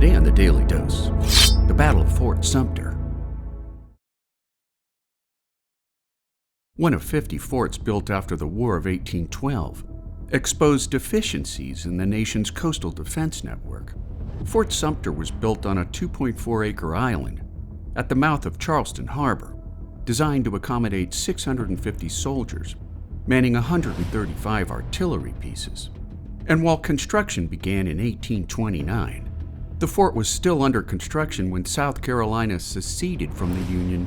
Today on the Daily Dose, the Battle of Fort Sumter. One of 50 forts built after the War of 1812 exposed deficiencies in the nation's coastal defense network. Fort Sumter was built on a 2.4-acre island at the mouth of Charleston Harbor, designed to accommodate 650 soldiers, manning 135 artillery pieces. And while construction began in 1829, the fort was still under construction when South Carolina seceded from the Union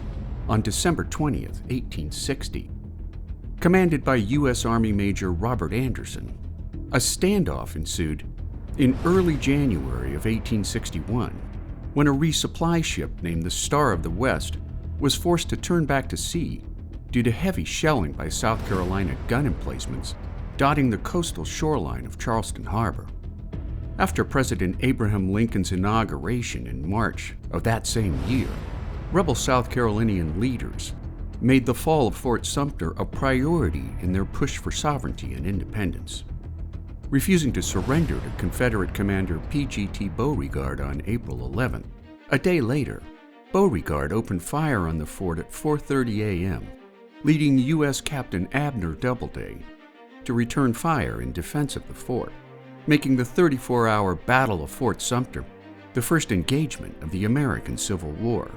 on December 20th, 1860. Commanded by U.S. Army Major Robert Anderson, a standoff ensued in early January of 1861 when a resupply ship named the Star of the West was forced to turn back to sea due to heavy shelling by South Carolina gun emplacements dotting the coastal shoreline of Charleston Harbor. After President Abraham Lincoln's inauguration in March of that same year, rebel South Carolinian leaders made the fall of Fort Sumter a priority in their push for sovereignty and independence. Refusing to surrender to Confederate Commander P.G.T. Beauregard on April 11th, a day later, Beauregard opened fire on the fort at 4:30 a.m., leading U.S. Captain Abner Doubleday to return fire in defense of the fort, making the 34-hour Battle of Fort Sumter the first engagement of the American Civil War.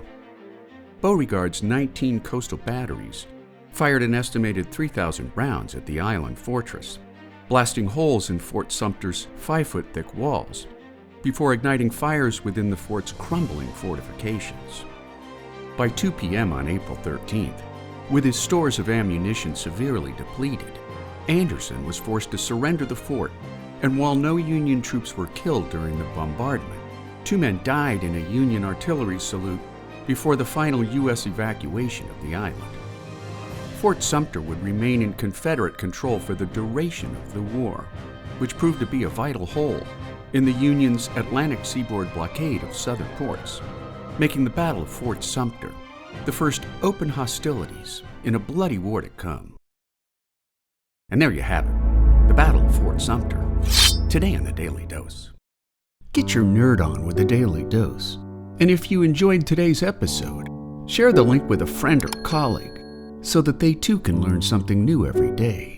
Beauregard's 19 coastal batteries fired an estimated 3,000 rounds at the island fortress, blasting holes in Fort Sumter's 5-foot-thick walls before igniting fires within the fort's crumbling fortifications. By 2 p.m. on April 13th, with his stores of ammunition severely depleted, Anderson was forced to surrender the fort, and while no Union troops were killed during the bombardment, 2 men died in a Union artillery salute before the final U.S. evacuation of the island. Fort Sumter would remain in Confederate control for the duration of the war, which proved to be a vital hole in the Union's Atlantic seaboard blockade of southern ports, making the Battle of Fort Sumter the first open hostilities in a bloody war to come. And there you have it, the Battle of Fort Sumter, today on the Daily Dose. Get your nerd on with the Daily Dose. And if you enjoyed today's episode, share the link with a friend or colleague so that they too can learn something new every day.